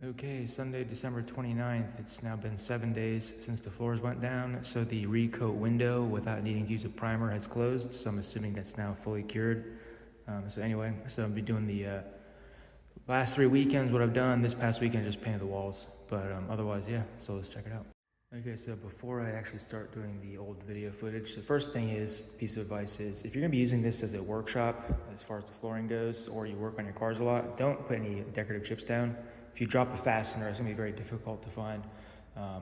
Okay, Sunday, December 29th. It's now been 7 days since the floors went down, so the recoat window without needing to use a primer has closed, so I'm assuming that's now fully cured. So I'll be doing the last 3 weekends. What I've done this past weekend, just painted the walls, but otherwise, yeah, so let's check it out. Okay, so before I actually start doing the old video footage, the first piece of advice is, if you're gonna be using this as a workshop, as far as the flooring goes, or you work on your cars a lot, don't put any decorative chips down. If you drop a fastener, it's gonna be very difficult to find.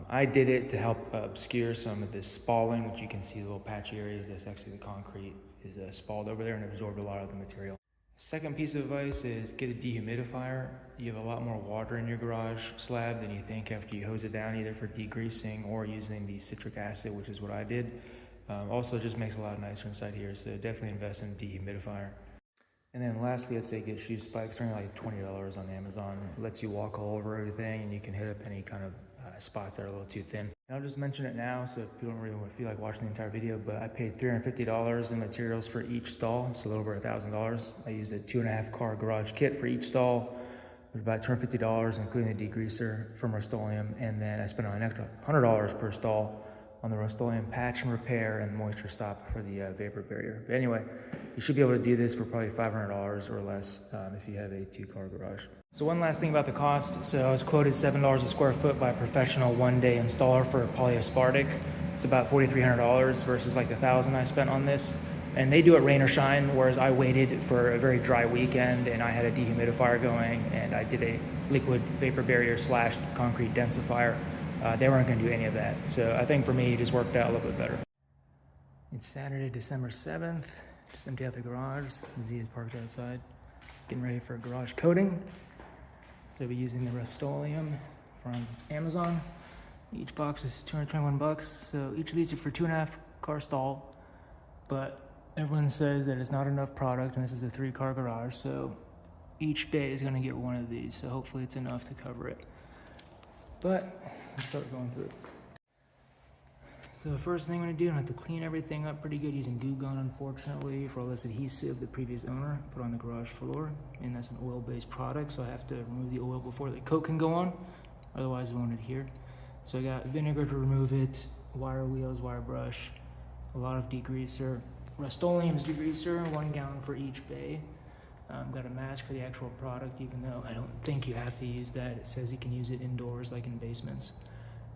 I did it to help obscure some of this spalling, which you can see the little patchy areas. That's actually the concrete is spalled over there and absorbed a lot of the material. Second piece of advice is get a dehumidifier. You have a lot more water in your garage slab than you think after you hose it down, either for degreasing or using the citric acid, which is what I did. Also, just makes it a lot nicer inside here, so definitely invest in a dehumidifier. And then lastly, I'd say get shoe spikes. They're only like $20 on Amazon. It lets you walk all over everything, and you can hit up any kind of spots that are a little too thin. And I'll just mention it now, so people don't really feel like watching the entire video, but I paid $350 in materials for each stall, so a little over $1,000. I used a 2.5 car garage kit for each stall. It was about $250, including the degreaser from Oleum, and then I spent an extra $100 per stall on the Oleum patch and repair and moisture stop for the vapor barrier. But anyway, you should be able to do this for probably $500 or less if you have a 2-car garage. So one last thing about the cost. So I was quoted $7 a square foot by a professional one-day installer for polyaspartic. It's about $4,300 versus like the $1,000 I spent on this. And they do it rain or shine, whereas I waited for a very dry weekend and I had a dehumidifier going and I did a liquid vapor barrier / concrete densifier. They weren't going to do any of that. So I think for me, it just worked out a little bit better. It's Saturday, December 7th. Just empty out the garage. Z is parked outside, getting ready for a garage coating. So I'll be using the Oleum from Amazon. Each box is 221 bucks. So each of these are for 2.5 car stall, but everyone says that it's not enough product, and this is a 3-car garage. So each bay is going to get one of these. So hopefully it's enough to cover it. But let's start going through it. So the first thing I'm going to do, I have to clean everything up pretty good using Goo Gun, unfortunately, for all this adhesive the previous owner put on the garage floor. And that's an oil-based product, so I have to remove the oil before the coat can go on. Otherwise it won't adhere. So I got vinegar to remove it, wire wheels, wire brush, a lot of degreaser. Oleum's degreaser, 1 gallon for each bay. Got a mask for the actual product, even though I don't think you have to use that. It says you can use it indoors, like in basements.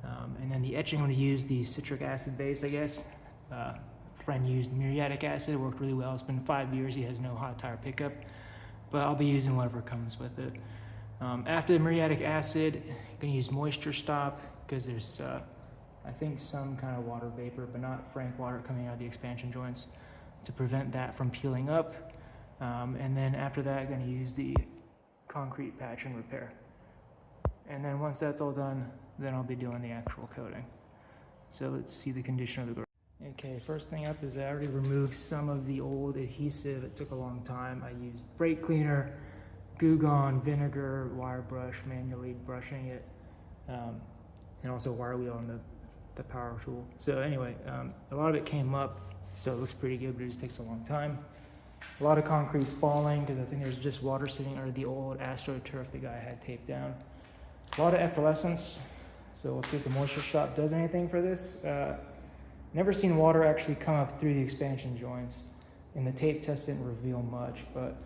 And then the etching, I'm going to use the citric acid base, I guess. A friend used muriatic acid, it worked really well. It's been 5 years, he has no hot tire pickup, but I'll be using whatever comes with it. After the muriatic acid, I'm going to use moisture stop, because there's, I think, some kind of water vapor, but not frank water coming out of the expansion joints, to prevent that from peeling up. And then after that, I'm going to use the concrete patch and repair. And then once that's all done, then I'll be doing the actual coating. So let's see the condition of the garage. Okay, first thing up is I already removed some of the old adhesive. It took a long time. I used brake cleaner, Goo Gun, vinegar, wire brush, manually brushing it, and also wire wheel on the power tool. So anyway, a lot of it came up, so it looks pretty good, but it just takes a long time. A lot of concrete spalling, because I think there's just water sitting under the old AstroTurf the guy had taped down. A lot of effervescence, so we'll see if the moisture stop does anything for this. Never seen water actually come up through the expansion joints, and the tape test didn't reveal much, but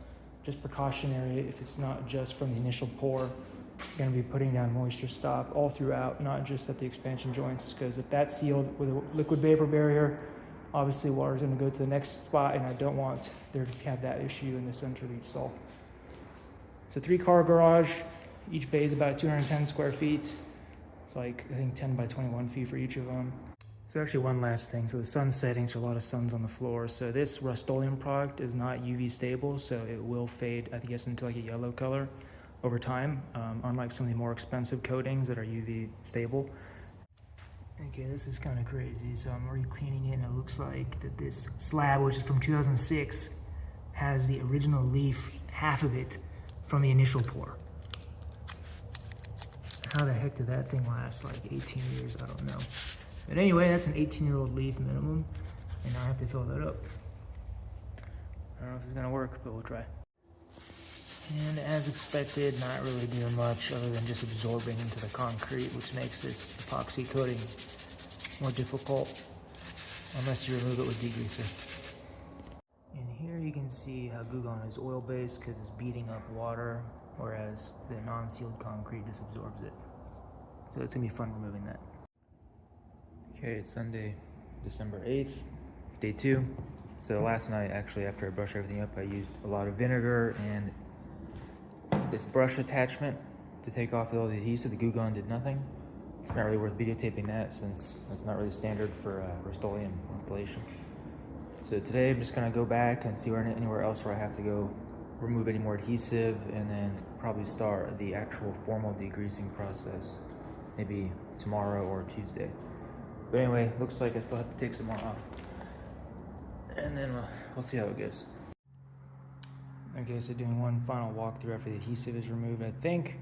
just precautionary if it's not just from the initial pour. I'm going to be putting down moisture stop all throughout, not just at the expansion joints, because if that's sealed with a liquid vapor barrier, obviously water is going to go to the next spot, and I don't want there to have that issue in the center of each stall. It's a 3-car garage. Each bay is about 210 square feet. It's like, I think, 10 by 21 feet for each of them. So actually one last thing. So the sun's setting, so a lot of sun's on the floor. So this Oleum product is not UV stable, so it will fade, I guess, into like a yellow color over time, unlike some of the more expensive coatings that are UV stable. Okay, this is kind of crazy. So I'm already cleaning it, and it looks like that this slab, which is from 2006, has the original leaf, half of it, from the initial pour. How the heck did that thing last like 18 years? I don't know. But anyway, that's an 18-year-old leaf minimum, and now I have to fill that up. I don't know if it's gonna work, but we'll try. And as expected, not really doing much other than just absorbing into the concrete, which makes this epoxy coating more difficult unless you remove it with degreaser. And here you can see how Gugon is oil-based because it's beating up water, whereas the non-sealed concrete just absorbs it. So it's gonna be fun removing that. Okay, it's Sunday, December 8th, day 2. So last night, actually, after I brushed everything up, I used a lot of vinegar and this brush attachment to take off all the adhesive. The Gugon did nothing. It's not really worth videotaping that since that's not really standard for Oleum installation. So today I'm just gonna go back and see anywhere else where I have to go remove any more adhesive, and then probably start the actual formal degreasing process maybe tomorrow or Tuesday. But anyway, looks like I still have to take some more off. And then we'll see how it goes. Okay, so doing one final walkthrough after the adhesive is removed. I think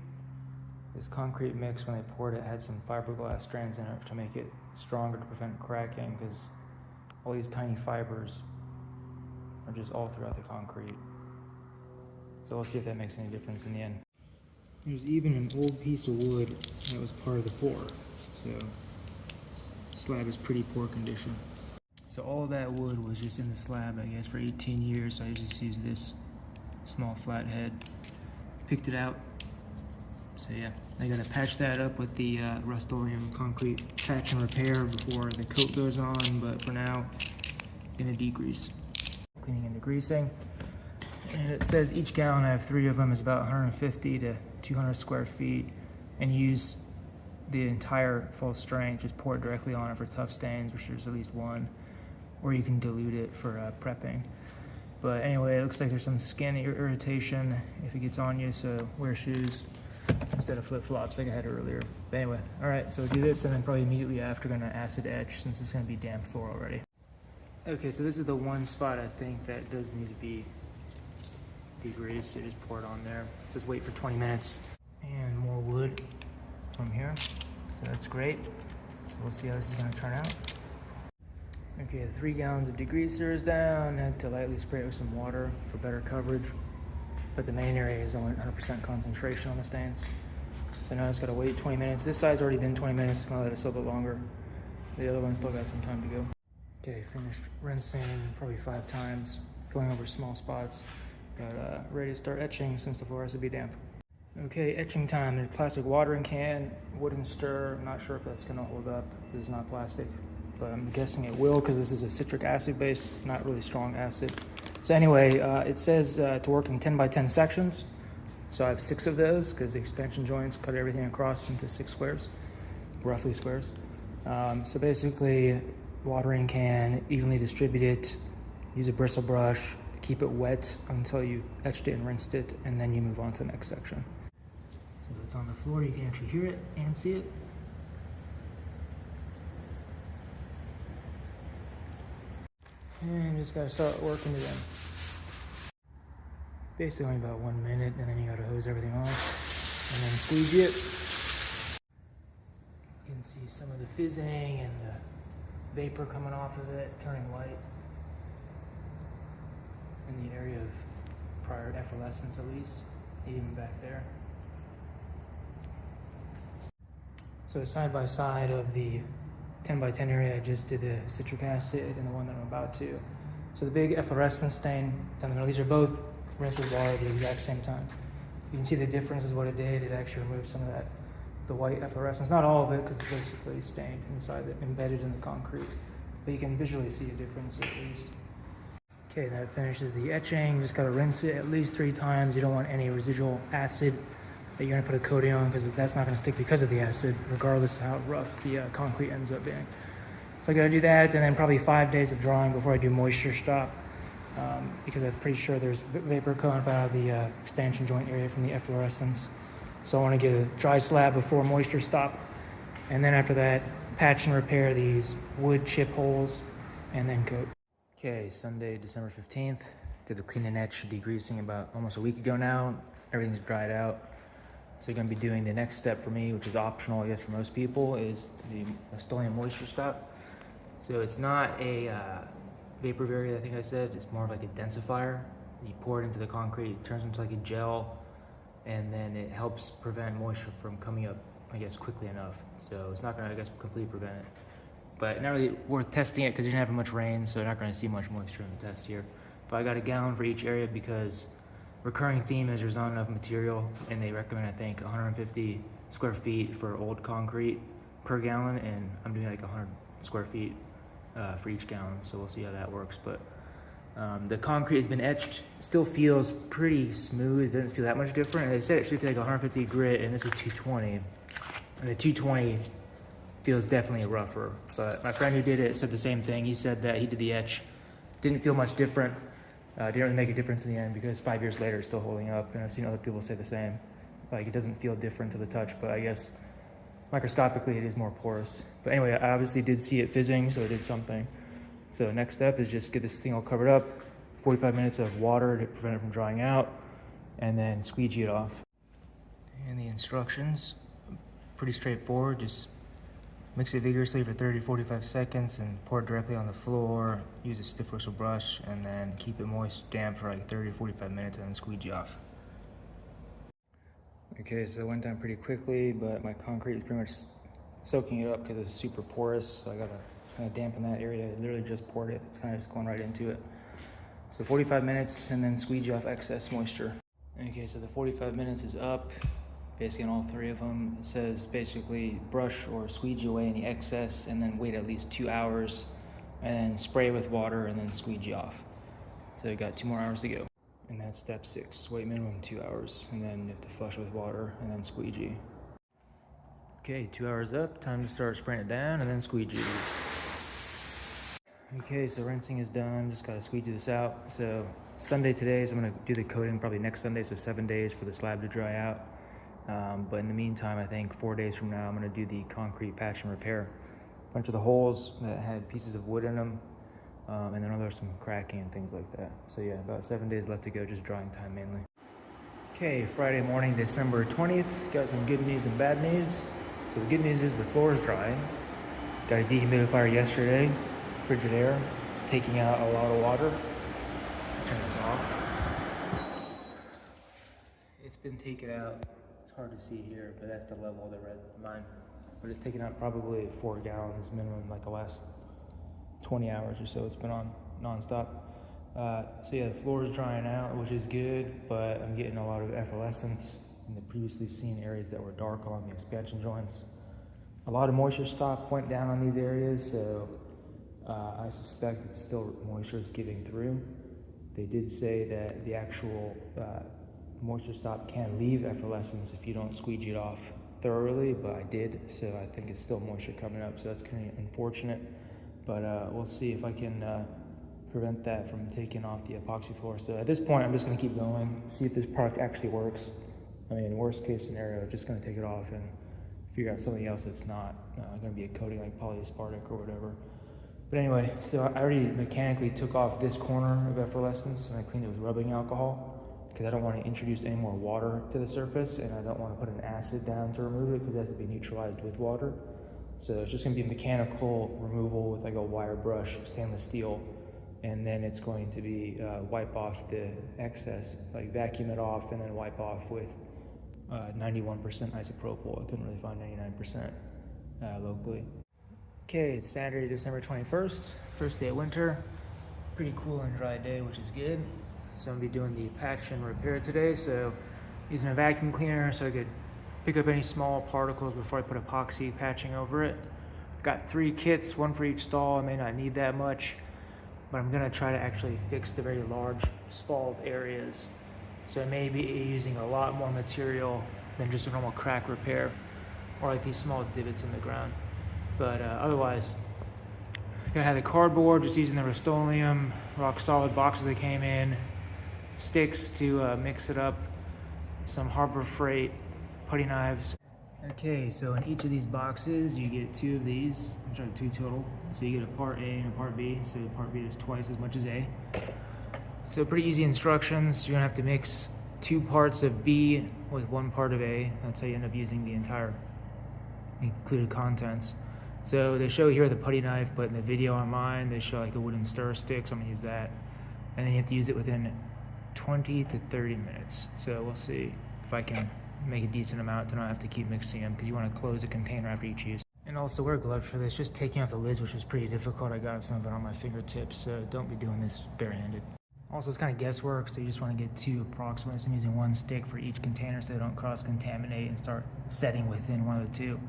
this concrete mix, when I poured it, had some fiberglass strands in it to make it stronger to prevent cracking, because all these tiny fibers are just all throughout the concrete. So we'll see if that makes any difference in the end. There's even an old piece of wood that was part of the pour. So this slab is pretty poor condition. So all of that wood was just in the slab, I guess, for 18 years. So I just used this small flathead, picked it out. So yeah, I gotta patch that up with the Rust-Oleum concrete patch and repair before the coat goes on, but for now, gonna degrease. Cleaning and degreasing. And it says each gallon, I have 3 of them, is about 150 to 200 square feet, and use the entire full strength, just pour it directly on it for tough stains, which there's at least one, or you can dilute it for prepping. But anyway, it looks like there's some skin irritation if it gets on you, so wear shoes instead of flip-flops like I had earlier. But anyway, all right, so do this, and then probably immediately after gonna acid etch since it's gonna be damp floor already. Okay, so this is the one spot I think that does need to be degreased, so just pour it on there. It says wait for 20 minutes. And more wood from here, so that's great. So we'll see how this is gonna turn out. Okay, the 3 gallons of degreaser is down. Had to lightly spray it with some water for better coverage, but the main area is only 100% concentration on the stains. So now it's gotta wait 20 minutes. This side's already been 20 minutes, I'm gonna let it sit a bit longer. The other one still got some time to go. Okay, finished rinsing probably 5 times, going over small spots. Got ready to start etching since the floor has to be damp. Okay, etching time. There's a plastic watering can, wooden stir. I'm not sure if that's gonna hold up. This is not plastic, but I'm guessing it will because this is a citric acid base, not really strong acid. So anyway, it says to work in 10 by 10 sections. So I have 6 of those because the expansion joints cut everything across into 6 squares, roughly squares. So basically, watering can, evenly distribute it, use a bristle brush, keep it wet until you've etched it and rinsed it, and then you move on to the next section. So it's on the floor, you can actually hear it and see it. And just gotta start working it in. Basically only about 1 minute, and then you gotta hose everything off, and then squeegee it. You can see some of the fizzing and the vapor coming off of it, turning white. In the area of prior effervescence at least, even back there. So side by side of the 10 by 10 area, I just did the citric acid and the one that I'm about to. So the big efflorescence stain down the middle, these are both rinsed with water at the exact same time. You can see the difference is what it did. It actually removed some of that, the white efflorescence. Not all of it, because it's basically stained inside, embedded in the concrete. But you can visually see a difference at least. Okay, that finishes the etching. Just gotta rinse it at least 3 times. You don't want any residual acid that you're gonna put a coating on, because that's not gonna stick because of the acid, regardless of how rough the concrete ends up being. So I gotta do that, and then probably 5 days of drying before I do moisture stop, because I'm pretty sure there's vapor coming up out of the expansion joint area from the efflorescence. So I wanna get a dry slab before moisture stop, and then after that, patch and repair these wood chip holes, and then coat. Okay, Sunday, December 15th. Did the clean and etch degreasing about almost a week ago now. Everything's dried out. So you're gonna be doing the next step for me, which is optional, I guess, for most people, is the Rust-Oleum moisture stop. So it's not a vapor barrier, I think I said. It's more of like a densifier. You pour it into the concrete, it turns into like a gel, and then it helps prevent moisture from coming up, I guess, quickly enough. So it's not gonna, I guess, completely prevent it. But not really worth testing it because you didn't have much rain, so you're not gonna see much moisture in the test here. But I got a gallon for each area because recurring theme is there's not enough material, and they recommend, I think, 150 square feet for old concrete per gallon, and I'm doing like 100 square feet for each gallon, so we'll see how that works. But the concrete has been etched, still feels pretty smooth, it doesn't feel that much different. They said it should feel like 150 grit, and this is 220, and the 220 feels definitely rougher. But my friend who did it said the same thing. He said that he did the etch, didn't feel much different, didn't really make a difference in the end because 5 years later it's still holding up, and I've seen other people say the same. Like, it doesn't feel different to the touch, but I guess microscopically it is more porous. But anyway, I obviously did see it fizzing, so it did something. So next step is just get this thing all covered up, 45 minutes of water to prevent it from drying out, and then squeegee it off. And the instructions, pretty straightforward. Just mix it vigorously for 30 to 45 seconds and pour it directly on the floor. Use a stiff bristle brush, and then keep it moist, damp for like 30 to 45 minutes, and then squeegee off. Okay, so it went down pretty quickly, but my concrete is pretty much soaking it up because it's super porous, so I gotta kind of dampen that area. I literally just poured it. It's kind of just going right into it. So 45 minutes, and then squeegee off excess moisture. Okay, so the 45 minutes is up, basically on all three of them. It says basically brush or squeegee away any excess, and then wait at least 2 hours, and then spray with water, and then squeegee off. So you got 2 more hours to go. And that's step 6, wait minimum 2 hours, and then you have to flush with water, and then squeegee. Okay, 2 hours up, time to start spraying it down, and then squeegee. Okay, so rinsing is done, just gotta squeegee this out. So Sunday today, so I'm gonna do the coating probably next Sunday, so 7 days for the slab to dry out. But in the meantime, I think 4 days from now, I'm gonna do the concrete patch and repair. A bunch of the holes that had pieces of wood in them, and then there's some cracking and things like that. So yeah, about 7 days left to go, just drying time mainly. Okay, Friday morning, December 20th. Got some good news and bad news. So the good news is the floor is drying. Got a dehumidifier yesterday, frigid air. It's taking out a lot of water. Turn this off. It's been taken out. It's hard to see here, but that's the level of the red line. But it's taken out probably 4 gallons minimum, like the last 20 hours or so. It's been on non-stop. So yeah, the floor is drying out, which is good, but I'm getting a lot of effervescence in the previously seen areas that were dark along the expansion joints. A lot of moisture stop went down on these areas, so I suspect it's still moisture is getting through. They did say that the actual moisture stop can leave effervescence if you don't squeegee it off thoroughly, but I did, so I think it's still moisture coming up, so that's kind of unfortunate. But we'll see if I can prevent that from taking off the epoxy floor. So at this point, I'm just gonna keep going, see if this product actually works. I mean, worst case scenario, I'm just gonna take it off and figure out something else that's not gonna be a coating like polyaspartic or whatever. But anyway, so I already mechanically took off this corner of effervescence, and I cleaned it with rubbing alcohol because I don't want to introduce any more water to the surface, and I don't want to put an acid down to remove it because it has to be neutralized with water. So it's just going to be a mechanical removal with like a wire brush, stainless steel, and then it's going to be wipe off the excess, like vacuum it off and then wipe off with 91% isopropyl. I couldn't really find 99% locally. Okay, it's Saturday, December 21st, first day of winter. Pretty cool and dry day, which is good. So I'm gonna be doing the patch and repair today. So using a vacuum cleaner so I could pick up any small particles before I put epoxy patching over it. I've got 3 kits, 1 for each stall. I may not need that much, but I'm gonna try to actually fix the very large spalled areas. So I may be using a lot more material than just a normal crack repair, or like these small divots in the ground. But otherwise, gonna have the cardboard, just using the Oleum RockSolid boxes that came in, sticks to mix it up, some Harbor Freight putty knives. Okay, so in each of these boxes, you get 2 of these. I'm sorry, 2 total. So you get a part A and a part B. So part B is twice as much as A. So pretty easy instructions. You're gonna have to mix 2 parts of B with 1 part of A. That's how you end up using the entire included contents. So they show here the putty knife, but in the video on mine, they show like a wooden stir stick, so I'm gonna use that. And then you have to use it within 20 to 30 minutes. So we'll see if I can make a decent amount to not have to keep mixing them, because you want to close a container after each use. And also wear gloves for this. Just taking off the lids, which was pretty difficult. I got some of it on my fingertips, so don't be doing this barehanded. Also, it's kind of guesswork, so you just want to get 2 approximates. I'm using 1 stick for each container so they don't cross-contaminate and start setting within one of the 2.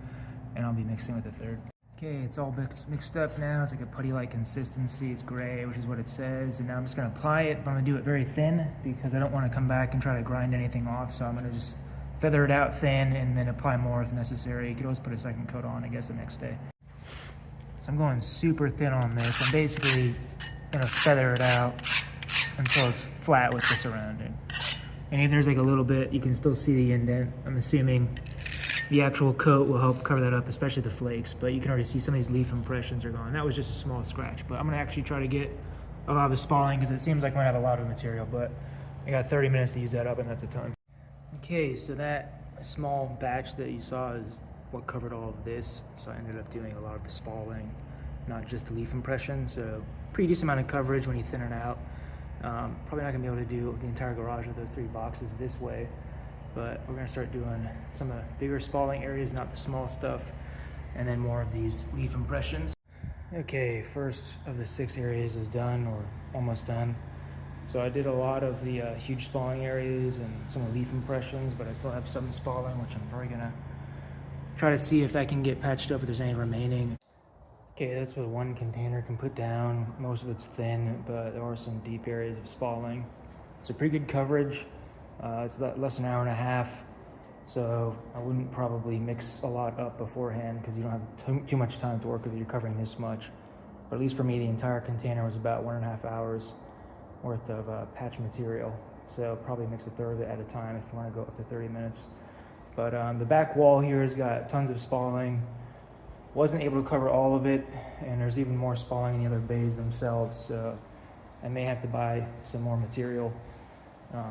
And I'll be mixing with the 3rd. Okay, it's all mixed up now. It's like a putty-like consistency. It's gray, which is what it says. And now I'm just going to apply it, but I'm going to do it very thin because I don't want to come back and try to grind anything off. So I'm going to just feather it out thin and then apply more if necessary. You could always put a 2nd coat on, I guess, the next day. So I'm going super thin on this. I'm basically going to feather it out until it's flat with the surrounding. And if there's like a little bit, you can still see the indent. I'm assuming the actual coat will help cover that up, especially the flakes, but you can already see some of these leaf impressions are gone. That was just a small scratch, but I'm gonna actually try to get a lot of the spalling because it seems like I'm gonna have a lot of material, but I got 30 minutes to use that up and that's a ton. Okay, so that small batch that you saw is what covered all of this. So I ended up doing a lot of the spalling, not just the leaf impressions. So pretty decent amount of coverage when you thin it out. Probably not gonna be able to do the entire garage with those 3 boxes this way, but we're gonna start doing some of the bigger spalling areas, not the small stuff, and then more of these leaf impressions. Okay, first of the 6 areas is done or almost done. So I did a lot of the huge spalling areas and some of the leaf impressions, but I still have some spalling, which I'm probably gonna try to see if that can get patched up if there's any remaining. Okay, that's what 1 container can put down. Most of it's thin, but there are some deep areas of spalling. It's a pretty good coverage. It's less than an hour and a half, so I wouldn't probably mix a lot up beforehand because you don't have too much time to work with it. You're covering this much. But at least for me, the entire container was about 1.5 hours worth of patch material. So probably mix 1/3 of it at a time if you want to go up to 30 minutes. But the back wall here has got tons of spalling. Wasn't able to cover all of it, and there's even more spalling in the other bays themselves, so I may have to buy some more material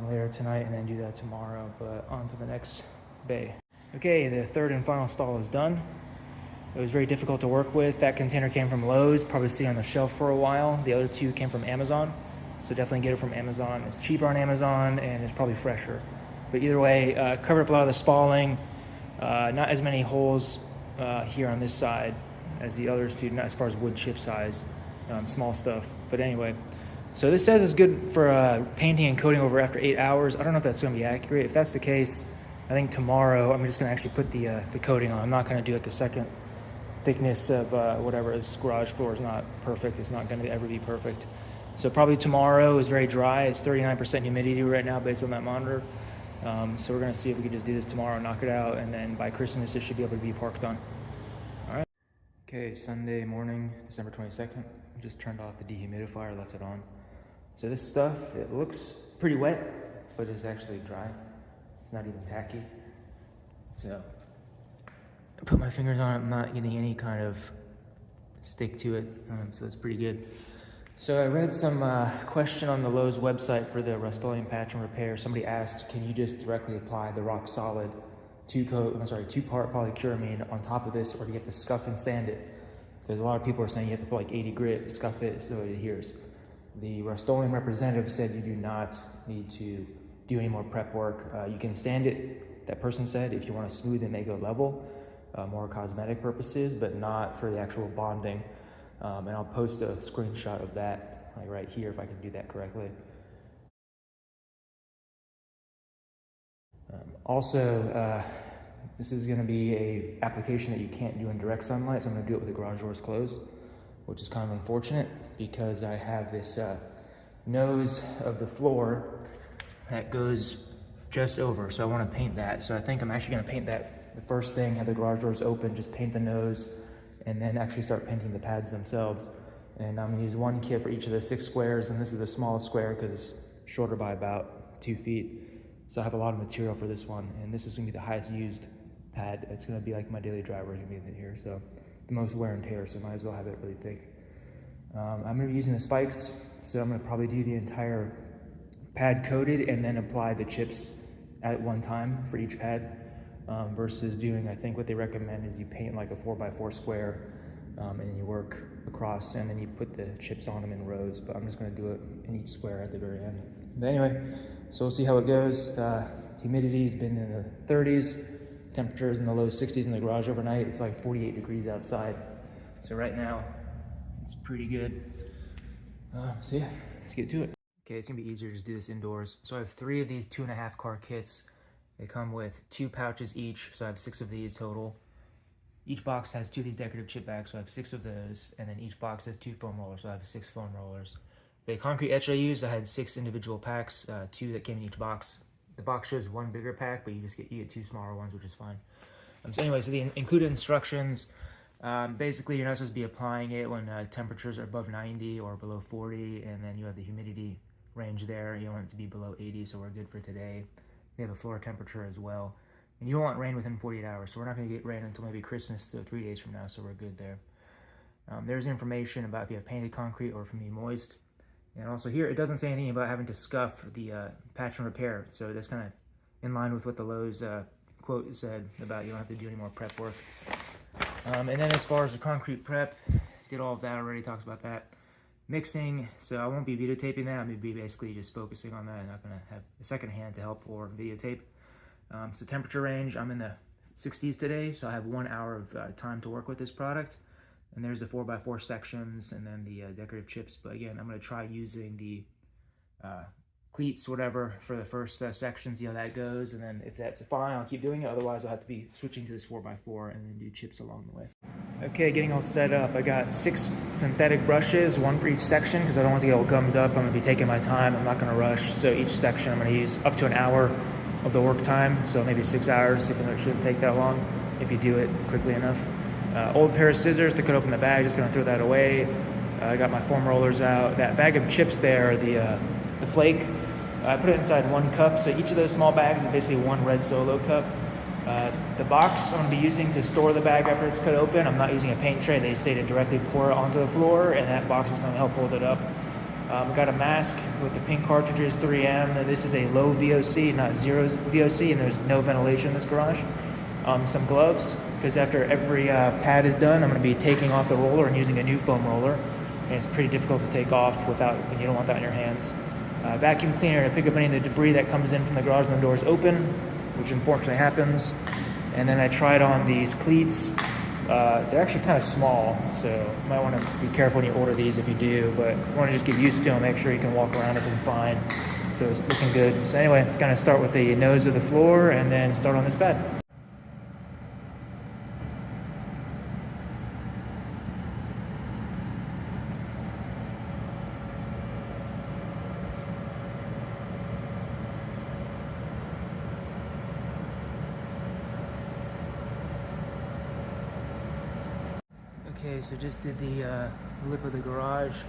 later tonight and then do that tomorrow, but on to the next bay. Okay, the 3rd and final stall is done. It was very difficult to work with. That container came from Lowe's, probably sitting on the shelf for a while. The other 2 came from Amazon, so definitely get it from Amazon. It's cheaper on Amazon and it's probably fresher. But either way, covered up a lot of the spalling, not as many holes here on this side as the others do, not as far as wood chip size, small stuff. But anyway, so this says it's good for painting and coating over after 8 hours. I don't know if that's going to be accurate. If that's the case, I think tomorrow I'm just going to actually put the coating on. I'm not going to do like a 2nd thickness of whatever. This garage floor is not perfect. It's not going to ever be perfect. So probably tomorrow is very dry. It's 39% humidity right now based on that monitor. So we're gonna see if we can just do this tomorrow, knock it out, and then by Christmas it should be able to be parked on. All right. Okay, Sunday morning, December 22nd. I just turned off the dehumidifier, left it on. So this stuff, it looks pretty wet, but it's actually dry. It's not even tacky. So I put my fingers on it. I'm not getting any kind of stick to it, so it's pretty good. So I read some question on the Lowe's website for the Rust-Oleum patch and repair. Somebody asked, can you just directly apply the RockSolid 2-part polycuramine on top of this, or do you have to scuff and sand it? Because a lot of people are saying you have to put like 80 grit, scuff it so it adheres. The Rust-Oleum representative said you do not need to do any more prep work. You can sand it, that person said, if you want to smooth and make it level, more cosmetic purposes, but not for the actual bonding. And I'll post a screenshot of that like right here if I can do that correctly. This is going to be a application that you can't do in direct sunlight, so I'm going to do it with the garage doors closed, which is kind of unfortunate because I have this nose of the floor that goes just over, so I want to paint that. So I think I'm actually going to paint that the first thing, have the garage doors open, just paint the nose, and then actually start painting the pads themselves. And I'm going to use 1 kit for each of the 6 squares, and this is the smallest square because it's shorter by about 2 feet. So I have a lot of material for this one, and this is going to be the highest used pad. It's going to be like my daily driver is going to be in here, so the most wear and tear, so might as well have it really thick. I'm going to be using the spikes, so I'm going to probably do the entire pad coated and then apply the chips at one time for each pad. Versus doing, I think what they recommend is you paint like a 4x4 square and you work across and then you put the chips on them in rows, but I'm just going to do it in each square at the very end. But anyway, so we'll see how it goes. Humidity's been in the 30s. Temperatures in the low 60s in the garage overnight. It's like 48 degrees outside. So right now, it's pretty good. So yeah, let's get to it. Okay, it's gonna be easier to just do this indoors. So I have 3 of these 2.5 car kits. They come with 2 pouches each, so I have 6 of these total. Each box has 2 of these decorative chip bags, so I have 6 of those, and then each box has 2 foam rollers, so I have 6 foam rollers. The concrete etch I used, I had 6 individual packs, 2 that came in each box. The box shows 1 bigger pack, but you get 2 smaller ones, which is fine. So anyway, so the included instructions, basically you're not supposed to be applying it when temperatures are above 90 or below 40, and then you have the humidity range there. You want it to be below 80, so we're good for today. We have a floor temperature as well. And you don't want rain within 48 hours, so we're not going to get rain until maybe Christmas to 3 days from now, so we're good there. There's information about if you have painted concrete or if you need moist. And also here, it doesn't say anything about having to scuff the patch and repair, so that's kind of in line with what the Lowe's quote said about you don't have to do any more prep work. And then as far as the concrete prep, did all of that already, talked about that. Mixing, so I won't be videotaping that. I'm going to be basically just focusing on that. I'm not going to have a second hand to help or videotape. So temperature range, I'm in the 60s today, so I have 1 hour of time to work with this product. And there's the 4x4 sections and then the decorative chips. But again, I'm going to try using the cleats, whatever, for the first section, see how that goes. And then if that's fine, I'll keep doing it. Otherwise, I'll have to be switching to this 4x4 and then do chips along the way. Okay, getting all set up. I got 6 synthetic brushes, 1 for each section, because I don't want to get all gummed up. I'm going to be taking my time. I'm not going to rush. So each section, I'm going to use up to an hour of the work time. So maybe 6 hours, even though it shouldn't take that long if you do it quickly enough. Old pair of scissors to cut open the bag, just going to throw that away. I got my foam rollers out. That bag of chips there, the flake, I put it inside 1 cup, so each of those small bags is basically 1 red Solo cup. The box I'm going to be using to store the bag after it's cut open, I'm not using a paint tray. They say to directly pour it onto the floor, and that box is going to help hold it up. I've got a mask with the pink cartridges, 3M. This is a low VOC, not 0 VOC, and there's no ventilation in this garage. Some gloves, because after every pad is done, I'm going to be taking off the roller and using a new foam roller. And it's pretty difficult to take off when you don't want that in your hands. Vacuum cleaner to pick up any of the debris that comes in from the garage when the door is open, which unfortunately happens. And then I tried on these cleats. They're actually kind of small, so you might want to be careful when you order these if you do, but you want to just get used to them, make sure you can walk around with them fine. So it's looking good. So anyway, I'm going to start with the nose of the floor and then start on this bed. Okay, so just did the lip of the garage.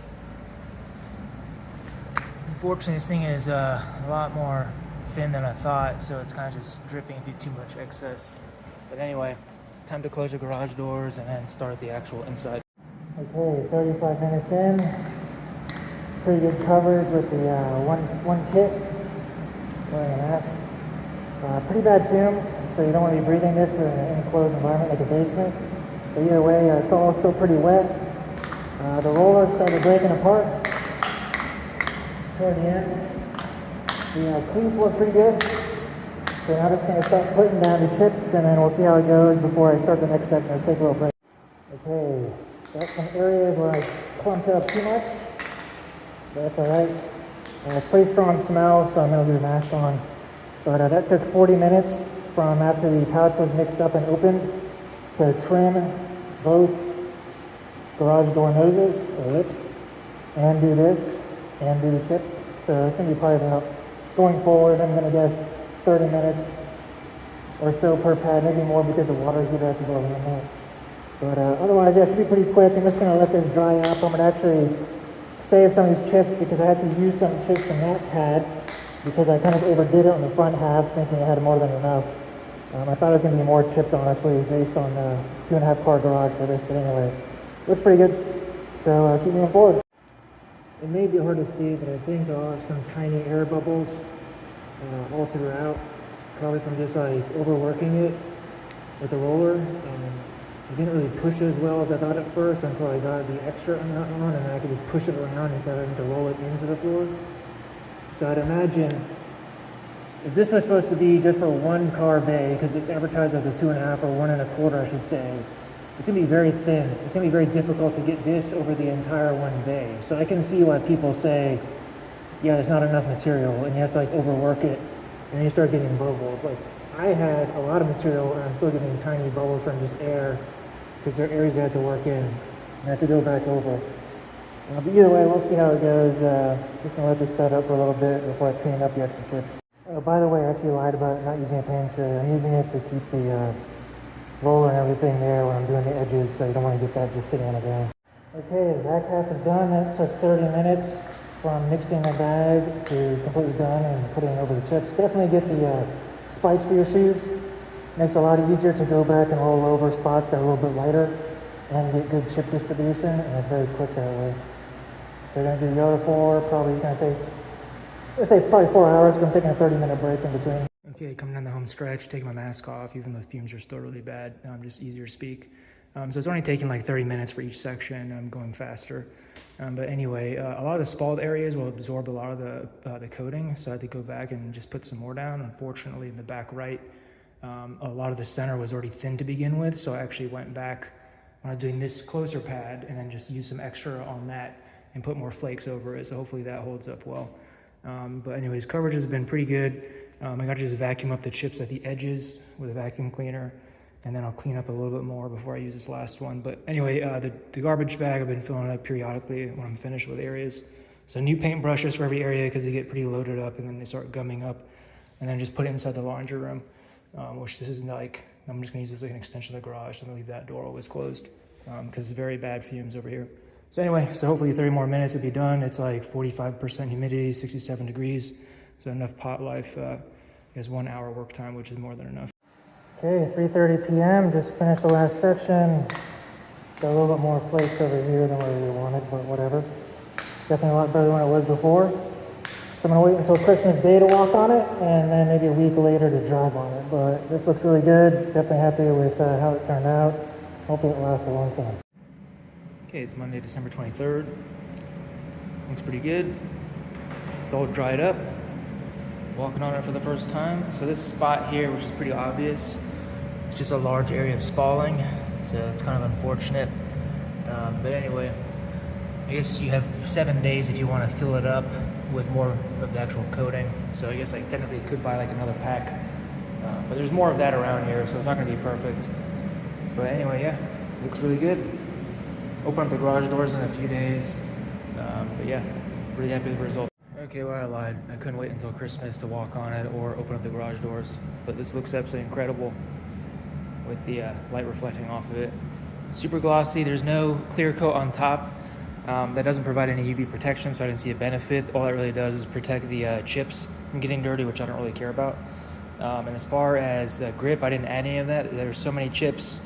Unfortunately, this thing is a lot more thin than I thought, so it's kind of just dripping through too much excess. But anyway, time to close the garage doors and then start the actual inside. Okay, 35 minutes in. Pretty good coverage with the one kit. Wearing a mask. Pretty bad fumes, so you don't want to be breathing this in an enclosed environment like a basement. But either way, it's all still pretty wet. The rollers started breaking apart toward the end. The cleats look pretty good. So now I'm just going to start putting down the chips, and then we'll see how it goes before I start the next section. Let's take a little break. Okay, got some areas where I clumped up too much, but that's alright. It's pretty strong smell, so I'm going to leave the mask on. But that took 40 minutes from after the pouch was mixed up and opened to trim both garage door noses, or lips, and do this, and do the chips. So it's going to be probably about, going forward, I'm going to guess 30 minutes or so per pad, maybe more because the water heater has to go around that. But otherwise, yeah, it should be pretty quick. I'm just going to let this dry up. I'm going to actually save some of these chips because I had to use some chips from that pad because I kind of overdid it on the front half, thinking I had more than enough. I thought it was going to be more chips, honestly, based on the 2.5 car garage for this, but anyway, looks pretty good. So keep moving forward. It may be hard to see, but I think there are some tiny air bubbles all throughout, probably from just like overworking it with the roller. It didn't really push as well as I thought at first until I got the extra amount on, and I could just push it around instead of having to roll it into the floor. So I'd imagine if this was supposed to be just for one car bay, because it's advertised as a 2.5 or 1 1/4, I should say, it's going to be very thin. It's going to be very difficult to get this over the entire one bay. So I can see why people say, yeah, there's not enough material, and you have to like overwork it, and then you start getting bubbles. Like I had a lot of material, and I'm still getting tiny bubbles from just air, because there are areas I had to work in, and I have to go back over. But either way, we'll see how it goes. Just gonna let this set up for a little bit before I clean up the extra chips. By the way, I actually lied about not using a paint tray. I'm using it to keep the roller and everything there when I'm doing the edges, so you don't want to get that just sitting on the ground. Okay, the back half is done. That took 30 minutes from mixing the bag to completely done and putting it over the chips. Definitely get the spikes for your shoes. Makes it a lot easier to go back and roll over spots that are a little bit lighter and get good chip distribution, and it's very quick that way. So you're going to do the other 4, probably going to take, let's say probably 4 hours, because I'm taking a 30-minute break in between. Okay, coming down the home stretch, taking my mask off, even though the fumes are still really bad, just easier to speak. So it's only taking like 30 minutes for each section. I'm going faster. But anyway, a lot of the spalled areas will absorb a lot of the coating, so I had to go back and just put some more down. Unfortunately, in the back right, a lot of the center was already thin to begin with, so I actually went back when I was doing this closer pad and then just used some extra on that and put more flakes over it, so hopefully that holds up well. But anyways, coverage has been pretty good. I got to just vacuum up the chips at the edges with a vacuum cleaner, and then I'll clean up a little bit more before I use this last one. But anyway, the garbage bag, I've been filling it up periodically when I'm finished with areas. So new paint brushes for every area, because they get pretty loaded up and then they start gumming up, and then just put it inside the laundry room, which this is like, I'm just gonna use this like an extension of the garage, so I'm gonna leave that door always closed, because it's very bad fumes over here. So anyway, so hopefully 30 more minutes will be done. It's like 45% humidity, 67 degrees. So enough pot life, is 1 hour work time, which is more than enough. Okay, 3:30 p.m., just finished the last section. Got a little bit more flakes over here than what we wanted, but whatever. Definitely a lot better than it was before. So I'm gonna wait until Christmas Day to walk on it, and then maybe a week later to drive on it. But this looks really good. Definitely happy with how it turned out. Hopefully it lasts a long time. Okay, it's Monday, December 23rd. Looks pretty good. It's all dried up. Walking on it for the first time. So this spot here, which is pretty obvious, it's just a large area of spalling, so it's kind of unfortunate. But anyway, I guess you have 7 days if you want to fill it up with more of the actual coating. So I guess like technically you could buy like another pack, but there's more of that around here, so it's not going to be perfect. But anyway, yeah, looks really good. Open up the garage doors in a few days. But yeah, really happy with the result. Okay, well, I lied. I couldn't wait until Christmas to walk on it or open up the garage doors. But this looks absolutely incredible with the light reflecting off of it. Super glossy. There's no clear coat on top. That doesn't provide any UV protection, so I didn't see a benefit. All that really does is protect the chips from getting dirty, which I don't really care about. And as far as the grip, I didn't add any of that. There's so many chips.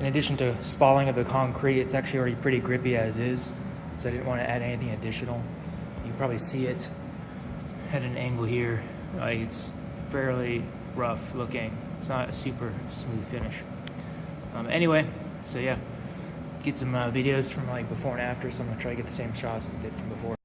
In addition to spalling of the concrete, it's actually already pretty grippy as is, so I didn't want to add anything additional. You can probably see it at an angle here. It's fairly rough looking. It's not a super smooth finish. Anyway, so yeah, get some videos from like before and after, so I'm gonna try to get the same shots as I did from before.